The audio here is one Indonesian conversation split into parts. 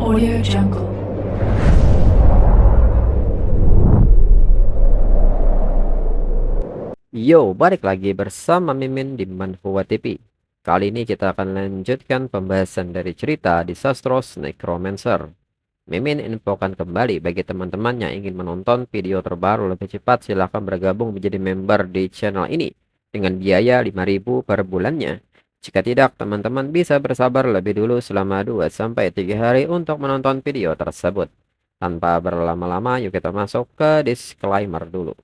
Audio Jungle. Yo, balik lagi bersama Mimin di Manhua TV. Kali ini kita akan lanjutkan pembahasan dari cerita Disastrous Necromancer. Mimin infokan kembali bagi teman-teman yang ingin menonton video terbaru lebih cepat, silahkan bergabung menjadi member di channel ini dengan biaya 5.000 per bulannya. Jika tidak, teman-teman bisa bersabar lebih dulu selama 2-3 hari untuk menonton video tersebut. Tanpa berlama-lama, yuk kita masuk ke disclaimer dulu.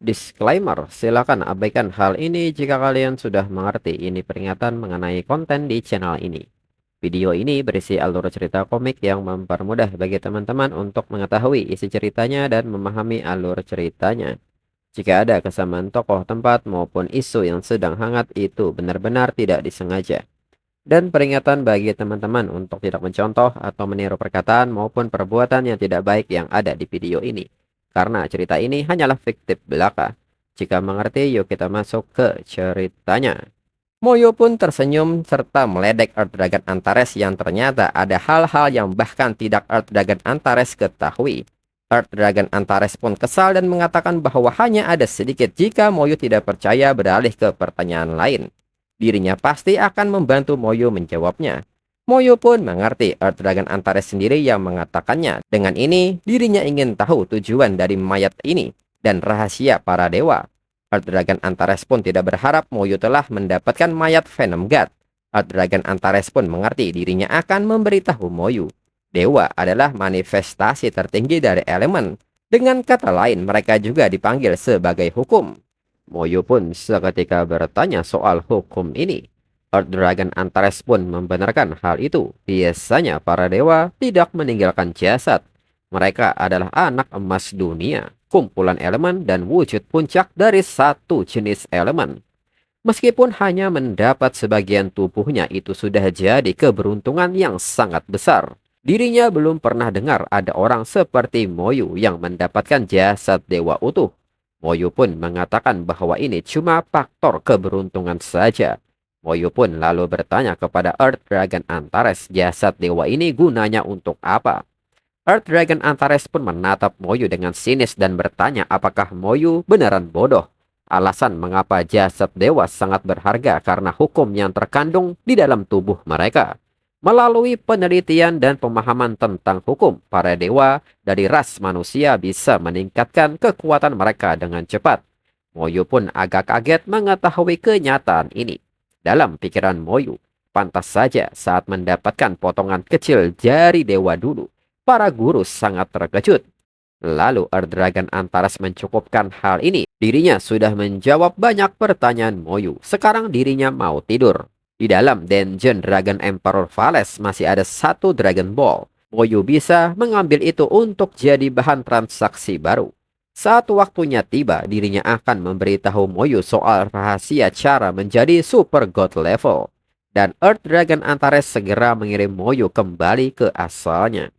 Disclaimer, silakan abaikan hal ini jika kalian sudah mengerti. Ini peringatan mengenai konten di channel ini. Video ini berisi alur cerita komik yang mempermudah bagi teman-teman untuk mengetahui isi ceritanya dan memahami alur ceritanya. Jika ada kesamaan tokoh, tempat, maupun isu yang sedang hangat, itu benar-benar tidak disengaja. Dan peringatan bagi teman-teman untuk tidak mencontoh atau meniru perkataan maupun perbuatan yang tidak baik yang ada di video ini. Karena cerita ini hanyalah fiktif belaka. Jika mengerti, yuk kita masuk ke ceritanya. Moyo pun tersenyum serta meledek Earth Dragon Antares yang ternyata ada hal-hal yang bahkan tidak Earth Dragon Antares ketahui. Earth Dragon Antares pun kesal dan mengatakan bahwa hanya ada sedikit jika Moyo tidak percaya beralih ke pertanyaan lain. Dirinya pasti akan membantu Moyo menjawabnya. Moyo pun mengerti Earth Dragon Antares sendiri yang mengatakannya. Dengan ini, dirinya ingin tahu tujuan dari mayat ini dan rahasia para dewa. Earth Dragon Antares pun tidak berharap Moyo telah mendapatkan mayat Venom God. Earth Dragon Antares pun mengerti dirinya akan memberitahu Moyo. Dewa adalah manifestasi tertinggi dari elemen. Dengan kata lain, mereka juga dipanggil sebagai hukum. Moyo pun seketika bertanya soal hukum ini. Earth Dragon Antares pun membenarkan hal itu. Biasanya para dewa tidak meninggalkan jasad. Mereka adalah anak emas dunia, kumpulan elemen dan wujud puncak dari satu jenis elemen. Meskipun hanya mendapat sebagian tubuhnya, itu sudah jadi keberuntungan yang sangat besar. Dirinya belum pernah dengar ada orang seperti Moyo yang mendapatkan jasad dewa utuh. Moyo pun mengatakan bahwa ini cuma faktor keberuntungan saja. Moyo pun lalu bertanya kepada Earth Dragon Antares, jasad dewa ini gunanya untuk apa? Earth Dragon Antares pun menatap Moyo dengan sinis dan bertanya apakah Moyo beneran bodoh. Alasan mengapa jasad dewa sangat berharga karena hukum yang terkandung di dalam tubuh mereka. Melalui penelitian dan pemahaman tentang hukum, para dewa dari ras manusia bisa meningkatkan kekuatan mereka dengan cepat. Moyo pun agak kaget mengetahui kenyataan ini. Dalam pikiran Moyo, pantas saja saat mendapatkan potongan kecil jari dewa dulu, para guru sangat terkejut. Lalu Earth Dragon Antares mencukupkan hal ini. Dirinya sudah menjawab banyak pertanyaan Moyo. Sekarang dirinya mau tidur. Di dalam dungeon Dragon Emperor Vales masih ada satu Dragon Ball. Moyo bisa mengambil itu untuk jadi bahan transaksi baru. Saat waktunya tiba, dirinya akan memberitahu Moyo soal rahasia cara menjadi Super God level. Dan Earth Dragon Antares segera mengirim Moyo kembali ke asalnya.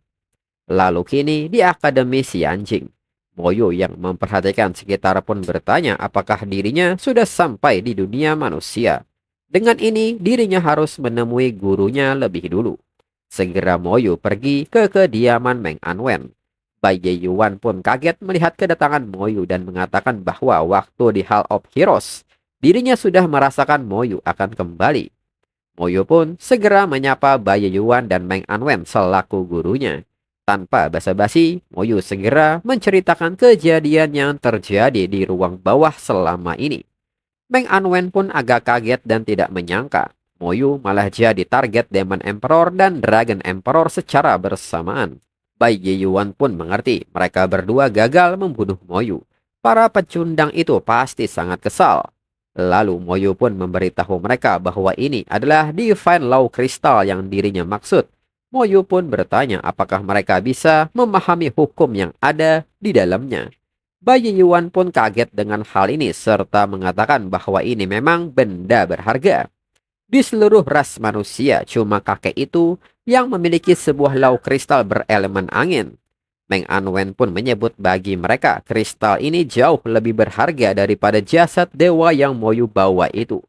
Lalu kini di Akademi Si Anjing, Moyo yang memperhatikan sekitar pun bertanya apakah dirinya sudah sampai di dunia manusia. Dengan ini, dirinya harus menemui gurunya lebih dulu. Segera Moyo pergi ke kediaman Meng Anwen. Bai Yuan pun kaget melihat kedatangan Moyo dan mengatakan bahwa waktu di Hall of Heroes, dirinya sudah merasakan Moyo akan kembali. Moyo pun segera menyapa Bai Yuan dan Meng Anwen selaku gurunya. Tanpa basa-basi, Moyo segera menceritakan kejadian yang terjadi di ruang bawah selama ini. Meng Anwen pun agak kaget dan tidak menyangka Moyo malah jadi target Demon Emperor dan Dragon Emperor secara bersamaan. Bai Yuan pun mengerti mereka berdua gagal membunuh Moyo. Para pecundang itu pasti sangat kesal. Lalu Moyo pun memberitahu mereka bahwa ini adalah Divine Law Crystal yang dirinya maksud. Moyo pun bertanya apakah mereka bisa memahami hukum yang ada di dalamnya. Bai Yuan pun kaget dengan hal ini serta mengatakan bahwa ini memang benda berharga. Di seluruh ras manusia, cuma kakek itu yang memiliki sebuah law kristal berelemen angin. Meng Anwen pun menyebut bagi mereka kristal ini jauh lebih berharga daripada jasad dewa yang Moyo bawa itu.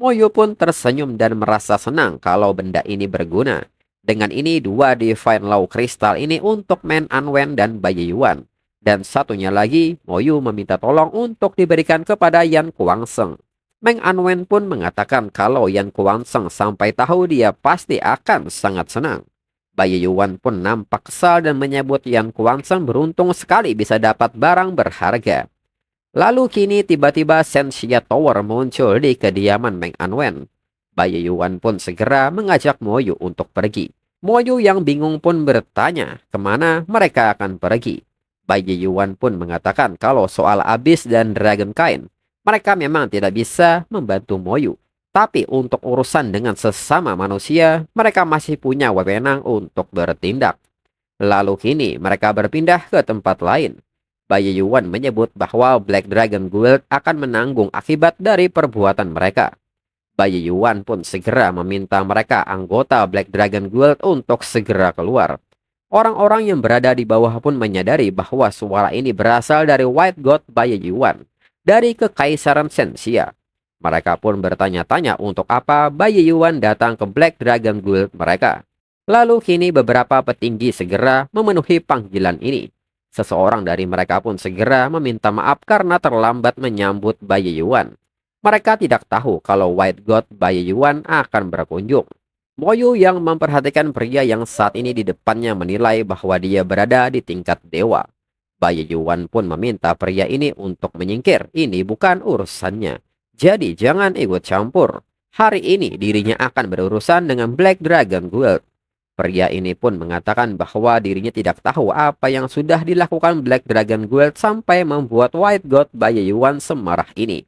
Moyu pun tersenyum dan merasa senang kalau benda ini berguna. Dengan ini dua Divine Law Kristal ini untuk Men Anwen dan Baiyuan. Dan satunya lagi, Moyu meminta tolong untuk diberikan kepada Yan Kuangseng. Meng Anwen pun mengatakan kalau Yan Kuangseng sampai tahu dia pasti akan sangat senang. Baiyuan pun nampak kesal dan menyebut Yan Kuangseng beruntung sekali bisa dapat barang berharga. Lalu kini tiba-tiba Sensia Tower muncul di kediaman Meng Anwen. Baiyuan pun segera mengajak Moyu untuk pergi. Moyu yang bingung pun bertanya kemana mereka akan pergi. Baiyuan pun mengatakan kalau soal Abyss dan Dragon Kind, mereka memang tidak bisa membantu Moyu. Tapi untuk urusan dengan sesama manusia, mereka masih punya wewenang untuk bertindak. Lalu kini mereka berpindah ke tempat lain. Baiyuan menyebut bahwa Black Dragon Guild akan menanggung akibat dari perbuatan mereka. Baiyuan pun segera meminta mereka anggota Black Dragon Guild untuk segera keluar. Orang-orang yang berada di bawah pun menyadari bahwa suara ini berasal dari White God Baiyuan, dari Kekaisaran Sensia. Mereka pun bertanya-tanya untuk apa Baiyuan datang ke Black Dragon Guild mereka. Lalu kini beberapa petinggi segera memenuhi panggilan ini. Seseorang dari mereka pun segera meminta maaf karena terlambat menyambut Baiyuan. Mereka tidak tahu kalau White God Baiyuan akan berkunjung. Moyu yang memperhatikan pria yang saat ini di depannya menilai bahwa dia berada di tingkat dewa. Baiyuan pun meminta pria ini untuk menyingkir. Ini bukan urusannya. Jadi jangan ikut campur. Hari ini dirinya akan berurusan dengan Black Dragon Guild. Pria ini pun mengatakan bahwa dirinya tidak tahu apa yang sudah dilakukan Black Dragon Guild sampai membuat White God Baiyuan semarah ini.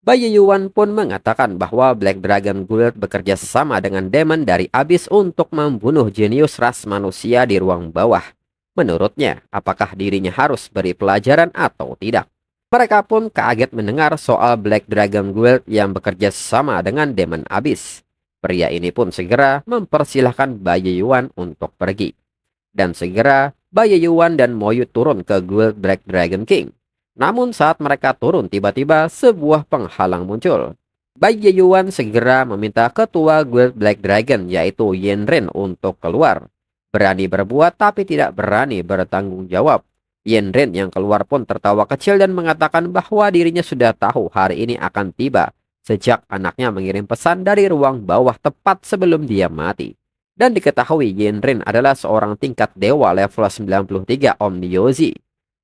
Baiyuan pun mengatakan bahwa Black Dragon Guild bekerja sama dengan demon dari Abyss untuk membunuh jenius ras manusia di ruang bawah. Menurutnya, apakah dirinya harus beri pelajaran atau tidak? Mereka pun kaget mendengar soal Black Dragon Guild yang bekerja sama dengan demon Abyss. Pria ini pun segera mempersilahkan Baiyuan untuk pergi. Dan segera Baiyuan dan Moyu turun ke Guild Black Dragon King. Namun saat mereka turun tiba-tiba sebuah penghalang muncul. Baiyuan segera meminta ketua Guild Black Dragon yaitu Yenren untuk keluar. Berani berbuat tapi tidak berani bertanggung jawab. Yenren yang keluar pun tertawa kecil dan mengatakan bahwa dirinya sudah tahu hari ini akan tiba. Sejak anaknya mengirim pesan dari ruang bawah tepat sebelum dia mati. Dan diketahui Yenren adalah seorang tingkat dewa level 93 Omniozi.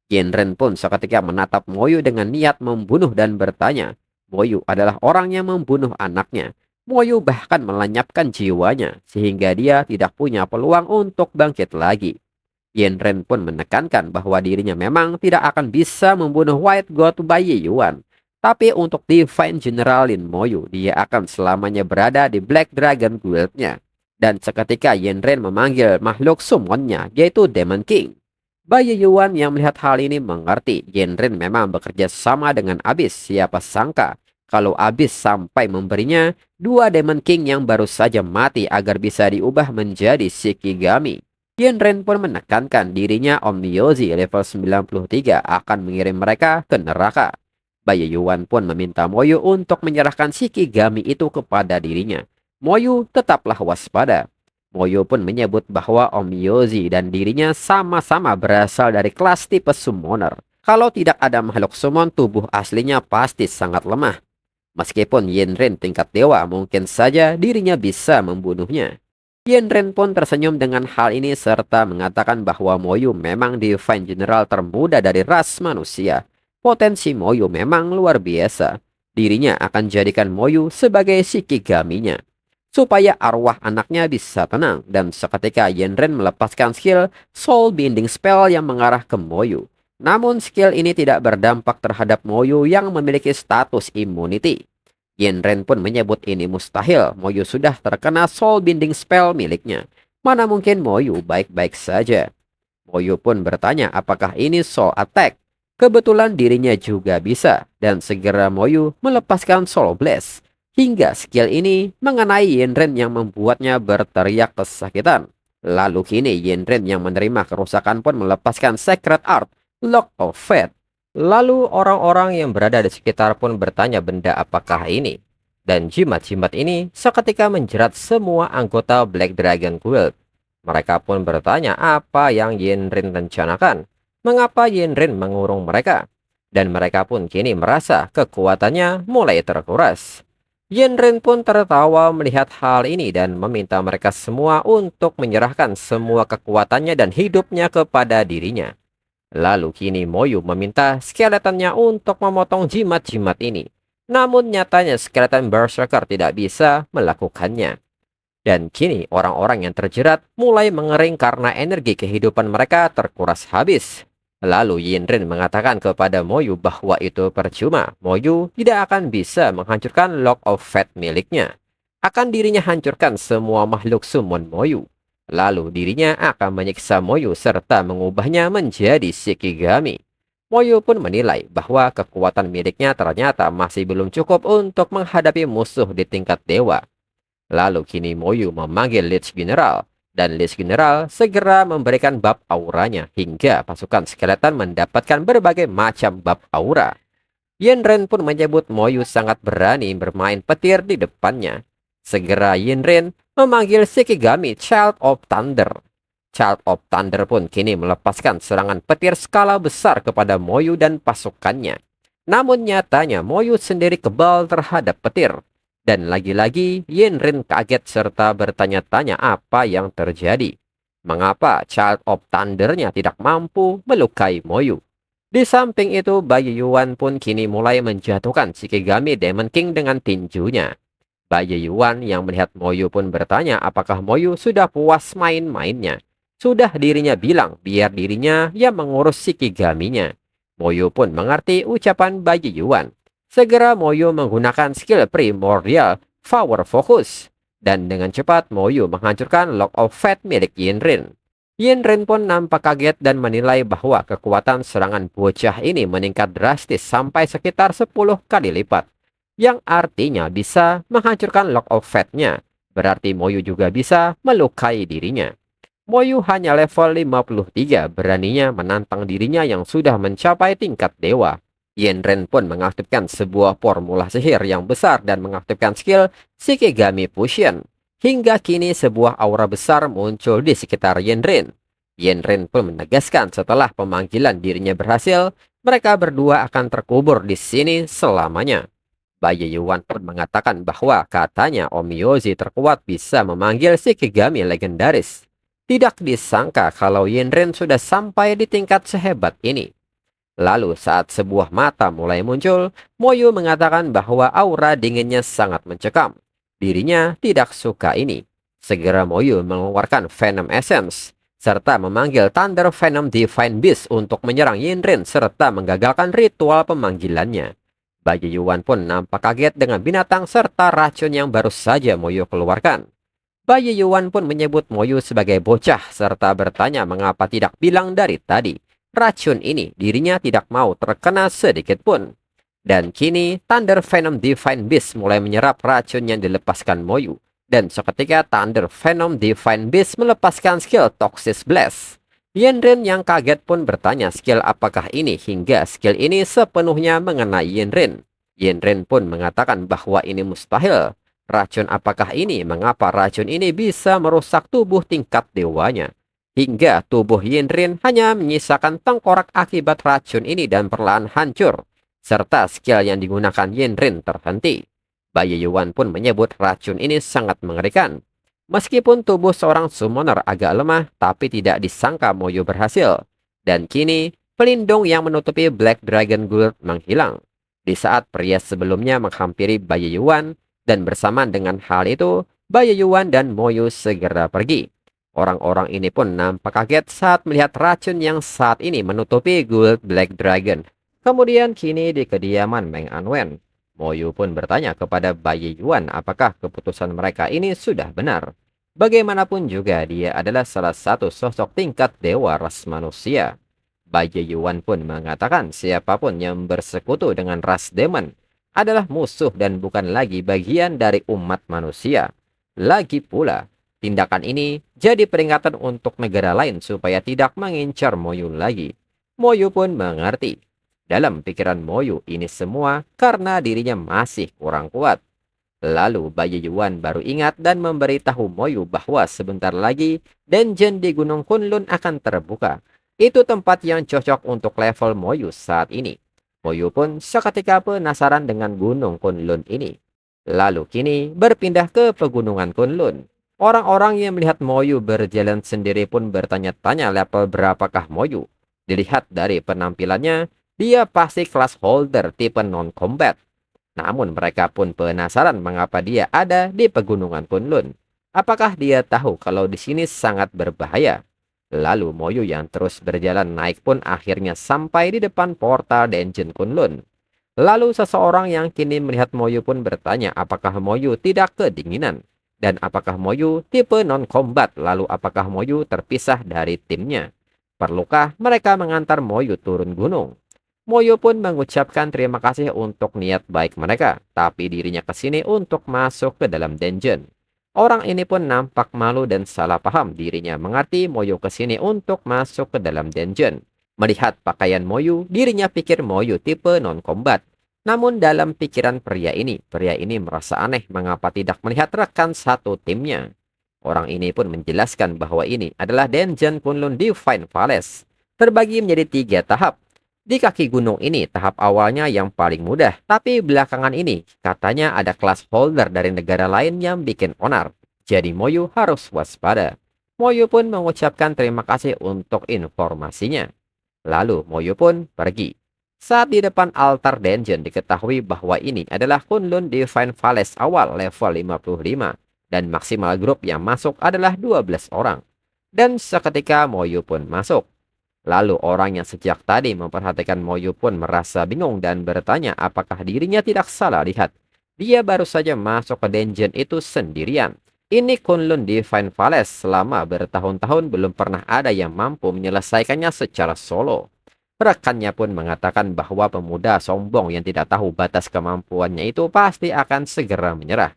Yenren pun seketika menatap Moyu dengan niat membunuh dan bertanya. Moyu adalah orang yang membunuh anaknya. Moyu bahkan melenyapkan jiwanya sehingga dia tidak punya peluang untuk bangkit lagi. Yenren pun menekankan bahwa dirinya memang tidak akan bisa membunuh White God Baiyuan. Tapi untuk Divine General Lin Moyu, dia akan selamanya berada di Black Dragon Guild-nya. Dan seketika Yenren memanggil makhluk summonnya, yaitu Demon King. Baiyuan yang melihat hal ini mengerti, Yenren memang bekerja sama dengan Abyss. Siapa sangka kalau Abyss sampai memberinya dua Demon King yang baru saja mati agar bisa diubah menjadi Shikigami. Yenren pun menekankan dirinya Omniozi level 93 akan mengirim mereka ke neraka. Baiyuan pun meminta Moyu untuk menyerahkan Shikigami itu kepada dirinya. Moyu tetaplah waspada. Moyu pun menyebut bahwa Omniozi dan dirinya sama-sama berasal dari kelas tipe summoner. Kalau tidak ada makhluk summon, tubuh aslinya pasti sangat lemah. Meskipun Yenren tingkat dewa, mungkin saja dirinya bisa membunuhnya. Yenren pun tersenyum dengan hal ini serta mengatakan bahwa Moyu memang Divine General termuda dari ras manusia. Potensi Moyu memang luar biasa. Dirinya akan jadikan Moyu sebagai Shikigaminya. Supaya arwah anaknya bisa tenang. Dan seketika Yenren melepaskan skill Soul Binding Spell yang mengarah ke Moyu. Namun skill ini tidak berdampak terhadap Moyu yang memiliki status immunity. Yenren pun menyebut ini mustahil. Moyu sudah terkena Soul Binding Spell miliknya. Mana mungkin Moyu baik-baik saja. Moyu pun bertanya apakah ini Soul Attack. Kebetulan dirinya juga bisa, dan segera Moyu melepaskan Soul Blast. Hingga skill ini mengenai Yenren yang membuatnya berteriak kesakitan. Lalu kini Yenren yang menerima kerusakan pun melepaskan Sacred Art, Lock of Fate. Lalu orang-orang yang berada di sekitar pun bertanya benda apakah ini. Dan jimat-jimat ini seketika menjerat semua anggota Black Dragon Guild. Mereka pun bertanya apa yang Yenrin rencanakan, mengapa Yenrin mengurung mereka, dan mereka pun kini merasa kekuatannya mulai terkuras. Yenrin pun tertawa melihat hal ini dan meminta mereka semua untuk menyerahkan semua kekuatannya dan hidupnya kepada dirinya. Lalu kini Moyu meminta skeletonnya untuk memotong jimat-jimat ini. Namun nyatanya skeleton Berserker tidak bisa melakukannya. Dan kini orang-orang yang terjerat mulai mengering karena energi kehidupan mereka terkuras habis. Lalu Yinrin mengatakan kepada Moyu bahwa itu percuma. Moyu tidak akan bisa menghancurkan Lock of Fate miliknya. Akan dirinya hancurkan semua makhluk summon Moyu. Lalu dirinya akan menyiksa Moyu serta mengubahnya menjadi Shikigami. Moyu pun menilai bahwa kekuatan miliknya ternyata masih belum cukup untuk menghadapi musuh di tingkat dewa. Lalu kini Moyu memanggil Lich General, dan Lich General segera memberikan bab auranya hingga pasukan skeleton mendapatkan berbagai macam bab aura. Yenren pun menyebut Moyu sangat berani bermain petir di depannya. Segera Yenren memanggil Shikigami Child of Thunder. Child of Thunder pun kini melepaskan serangan petir skala besar kepada Moyu dan pasukannya. Namun nyatanya Moyu sendiri kebal terhadap petir. Dan lagi-lagi Yenren kaget serta bertanya-tanya apa yang terjadi. Mengapa Child of Thunder-nya tidak mampu melukai Moyu? Di samping itu, Byaoyuan pun kini mulai menjatuhkan Shikigami Demon King dengan tinjunya. Byaoyuan yang melihat Moyu pun bertanya apakah Moyu sudah puas main-mainnya. Sudah dirinya bilang biar dirinya yang mengurus Shikigaminya. Moyu pun mengerti ucapan Byaoyuan. Segera Moyu menggunakan skill primordial Power Focus. Dan dengan cepat Moyu menghancurkan Lock of Fate milik Yenrin. Yenrin pun nampak kaget dan menilai bahwa kekuatan serangan bocah ini meningkat drastis sampai sekitar 10 kali lipat. Yang artinya bisa menghancurkan Lock of Fate-nya. Berarti Moyu juga bisa melukai dirinya. Moyu hanya level 53, beraninya menantang dirinya yang sudah mencapai tingkat dewa. Yenren pun mengaktifkan sebuah formula sihir yang besar dan mengaktifkan skill Shikigami Fusion. Hingga kini sebuah aura besar muncul di sekitar Yenren. Yenren pun menegaskan setelah pemanggilan dirinya berhasil, mereka berdua akan terkubur di sini selamanya. Byaoyuan pun mengatakan bahwa katanya Omiyoshi terkuat bisa memanggil Shikigami legendaris. Tidak disangka kalau Yenren sudah sampai di tingkat sehebat ini. Lalu saat sebuah mata mulai muncul, Moyu mengatakan bahwa aura dinginnya sangat mencekam. Dirinya tidak suka ini. Segera Moyu mengeluarkan Venom Essence, serta memanggil Thunder Venom Divine Beast untuk menyerang Yenrin serta menggagalkan ritual pemanggilannya. Byaoyuan pun nampak kaget dengan binatang serta racun yang baru saja Moyu keluarkan. Byaoyuan pun menyebut Moyu sebagai bocah serta bertanya mengapa tidak bilang dari tadi. Racun ini dirinya tidak mau terkena sedikit pun. Dan kini Thunder Venom Divine Beast mulai menyerap racun yang dilepaskan Moyu. Dan seketika Thunder Venom Divine Beast melepaskan skill Toxic Blast. Yenrin yang kaget pun bertanya skill apakah ini hingga skill ini sepenuhnya mengenai Yenrin. Yenrin pun mengatakan bahwa ini mustahil. Racun apakah ini? Mengapa racun ini bisa merusak tubuh tingkat dewanya? Hingga tubuh Yenrin hanya menyisakan tengkorak akibat racun ini dan perlahan hancur. Serta skill yang digunakan Yenrin terhenti. Byaoyuan pun menyebut racun ini sangat mengerikan. Meskipun tubuh seorang summoner agak lemah, tapi tidak disangka Moyu berhasil. Dan kini, pelindung yang menutupi Black Dragon Guild menghilang. Di saat pria sebelumnya menghampiri Byaoyuan, dan bersamaan dengan hal itu, Byaoyuan dan Moyu segera pergi. Orang-orang ini pun nampak kaget saat melihat racun yang saat ini menutupi Guild Black Dragon. Kemudian kini di kediaman Meng Anwen, Moyu pun bertanya kepada Byaoyuan apakah keputusan mereka ini sudah benar. Bagaimanapun juga dia adalah salah satu sosok tingkat dewa ras manusia. Byaoyuan pun mengatakan siapapun yang bersekutu dengan ras demon adalah musuh dan bukan lagi bagian dari umat manusia. Lagi pula, tindakan ini jadi peringatan untuk negara lain supaya tidak mengincar Moyu lagi. Moyu pun mengerti. Dalam pikiran Moyu ini semua karena dirinya masih kurang kuat. Lalu Bayi Yuan baru ingat dan memberitahu Moyu bahwa sebentar lagi dungeon di Gunung Kunlun akan terbuka. Itu tempat yang cocok untuk level Moyu saat ini. Moyu pun seketika penasaran dengan Gunung Kunlun ini. Lalu kini berpindah ke Pegunungan Kunlun. Orang-orang yang melihat Moyu berjalan sendiri pun bertanya-tanya level berapakah Moyu. Dilihat dari penampilannya, dia pasti kelas holder tipe non-combat. Namun mereka pun penasaran mengapa dia ada di Pegunungan Kunlun. Apakah dia tahu kalau di sini sangat berbahaya? Lalu Moyu yang terus berjalan naik pun akhirnya sampai di depan portal Dungeon Kunlun. Lalu seseorang yang kini melihat Moyu pun bertanya apakah Moyu tidak kedinginan. Dan apakah Moyu tipe non-combat, lalu apakah Moyu terpisah dari timnya? Perlukah mereka mengantar Moyu turun gunung? Moyo pun mengucapkan terima kasih untuk niat baik mereka, tapi dirinya ke sini untuk masuk ke dalam dungeon. Orang ini pun nampak malu dan salah paham dirinya mengerti Moyo ke sini untuk masuk ke dalam dungeon. Melihat pakaian Moyo, dirinya pikir Moyo tipe non-combat. Namun dalam pikiran pria ini merasa aneh mengapa tidak melihat rekan satu timnya. Orang ini pun menjelaskan bahwa ini adalah dungeon Kunlun Divine Palace. Terbagi menjadi 3 tahap. Di kaki gunung ini tahap awalnya yang paling mudah, tapi belakangan ini katanya ada kelas holder dari negara lain yang bikin onar. Jadi Moyu harus waspada. Moyu pun mengucapkan terima kasih untuk informasinya. Lalu Moyu pun pergi. Saat di depan altar dungeon diketahui bahwa ini adalah Kunlun Divine Palace awal level 55 dan maksimal grup yang masuk adalah 12 orang. Dan seketika Moyu pun masuk. Lalu orang yang sejak tadi memperhatikan Moyu pun merasa bingung dan bertanya apakah dirinya tidak salah lihat. Dia baru saja masuk ke dungeon itu sendirian. Ini Kunlun Divine Palace, selama bertahun-tahun belum pernah ada yang mampu menyelesaikannya secara solo. Rekannya pun mengatakan bahwa pemuda sombong yang tidak tahu batas kemampuannya itu pasti akan segera menyerah.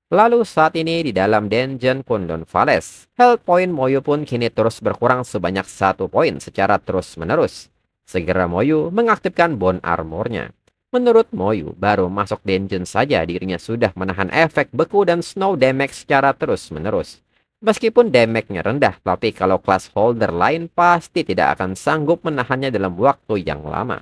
Lalu saat ini di dalam dungeon Kunlun Palace, health point Moyu pun kini terus berkurang sebanyak 1 poin secara terus-menerus. Segera Moyu mengaktifkan bone armornya. Menurut Moyu, baru masuk dungeon saja dirinya sudah menahan efek beku dan snow damage secara terus-menerus. Meskipun damage-nya rendah, tapi kalau kelas holder lain pasti tidak akan sanggup menahannya dalam waktu yang lama.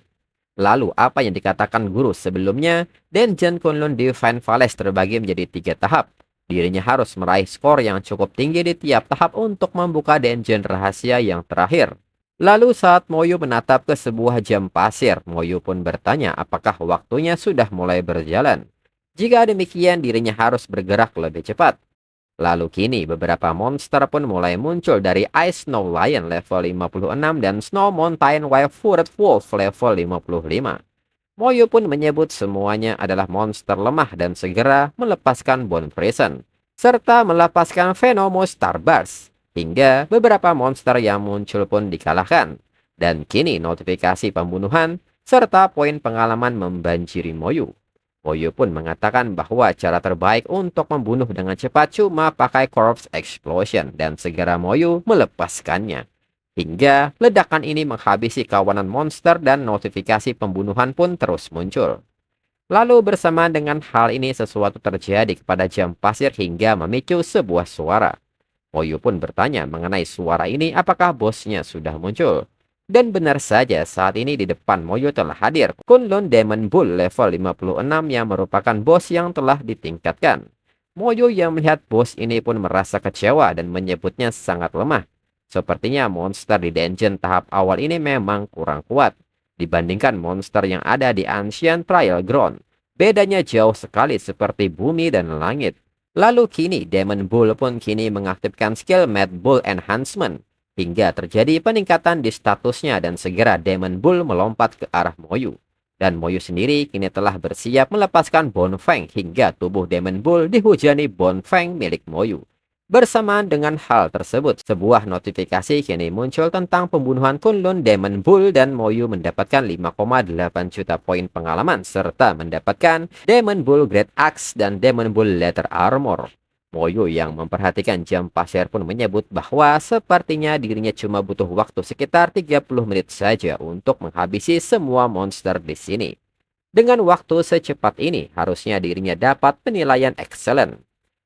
Lalu apa yang dikatakan guru sebelumnya, dungeon Kunlun Divine Palace terbagi menjadi 3 tahap. Dirinya harus meraih skor yang cukup tinggi di tiap tahap untuk membuka dungeon rahasia yang terakhir. Lalu saat Moyu menatap ke sebuah jam pasir, Moyu pun bertanya apakah waktunya sudah mulai berjalan. Jika demikian dirinya harus bergerak lebih cepat. Lalu kini beberapa monster pun mulai muncul dari Ice Snow Lion level 56 dan Snow Mountain Wild-Footed Wolf level 55. Moyu pun menyebut semuanya adalah monster lemah dan segera melepaskan Bone Prison, serta melepaskan Venomous Starburst, hingga beberapa monster yang muncul pun dikalahkan. Dan kini notifikasi pembunuhan serta poin pengalaman membanjiri Moyu. Moyu pun mengatakan bahwa cara terbaik untuk membunuh dengan cepat cuma pakai Corpse Explosion dan segera Moyu melepaskannya. Hingga ledakan ini menghabisi kawanan monster dan notifikasi pembunuhan pun terus muncul. Lalu bersamaan dengan hal ini sesuatu terjadi kepada jam pasir hingga memicu sebuah suara. Moyu pun bertanya mengenai suara ini apakah bosnya sudah muncul. Dan benar saja saat ini di depan Moyu telah hadir Kunlun Demon Bull level 56 yang merupakan bos yang telah ditingkatkan. Moyu yang melihat bos ini pun merasa kecewa dan menyebutnya sangat lemah. Sepertinya monster di dungeon tahap awal ini memang kurang kuat dibandingkan monster yang ada di Ancient Trial Ground. Bedanya jauh sekali seperti bumi dan langit. Lalu kini Demon Bull pun kini mengaktifkan skill Mad Bull Enhancement. Hingga terjadi peningkatan di statusnya dan segera Demon Bull melompat ke arah Moyu. Dan Moyu sendiri kini telah bersiap melepaskan Bone Fang hingga tubuh Demon Bull dihujani Bone Fang milik Moyu. Bersamaan dengan hal tersebut, sebuah notifikasi kini muncul tentang pembunuhan Kunlun Demon Bull dan Moyu mendapatkan 5,8 juta poin pengalaman serta mendapatkan Demon Bull Great Axe dan Demon Bull Leather Armor. Moyu yang memperhatikan jam pasir pun menyebut bahwa sepertinya dirinya cuma butuh waktu sekitar 30 menit saja untuk menghabisi semua monster di sini. Dengan waktu secepat ini, harusnya dirinya dapat penilaian excellent.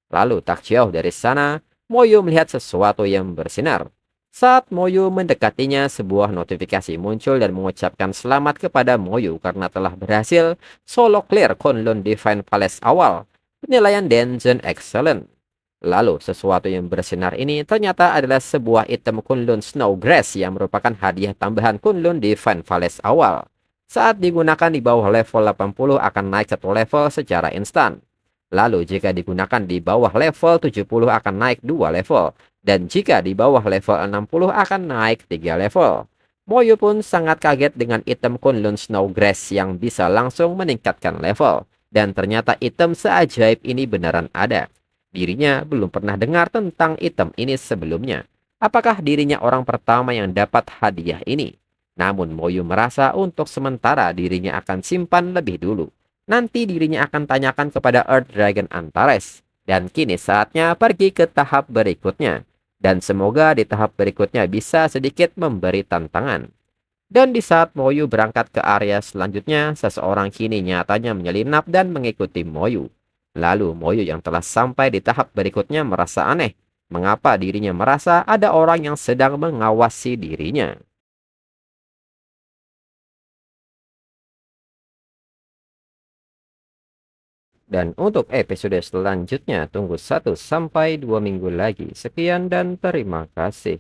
Lalu tak jauh dari sana, Moyo melihat sesuatu yang bersinar. Saat Moyo mendekatinya, sebuah notifikasi muncul dan mengucapkan selamat kepada Moyo karena telah berhasil solo clear Kunlun Divine Palace awal. Penilaian Dungeon Excellent. Lalu, sesuatu yang bersinar ini ternyata adalah sebuah item Kunlun Snowgrass yang merupakan hadiah tambahan Kunlun Divine Palace awal. Saat digunakan di bawah level 80 akan naik satu level secara instan. Lalu jika digunakan di bawah level 70 akan naik 2 level. Dan jika di bawah level 60 akan naik 3 level. Moyo pun sangat kaget dengan item Kunlun Snowgrass yang bisa langsung meningkatkan level. Dan ternyata item seajaib ini beneran ada. Dirinya belum pernah dengar tentang item ini sebelumnya. Apakah dirinya orang pertama yang dapat hadiah ini? Namun Moyo merasa untuk sementara dirinya akan simpan lebih dulu. Nanti dirinya akan tanyakan kepada Earth Dragon Antares. Dan kini saatnya pergi ke tahap berikutnya. Dan semoga di tahap berikutnya bisa sedikit memberi tantangan. Dan di saat Moyo berangkat ke area selanjutnya, seseorang kini nyatanya menyelinap dan mengikuti Moyo. Lalu Moyo yang telah sampai di tahap berikutnya merasa aneh. Mengapa dirinya merasa ada orang yang sedang mengawasi dirinya? Dan untuk episode selanjutnya tunggu 1 sampai 2 minggu lagi. Sekian dan terima kasih.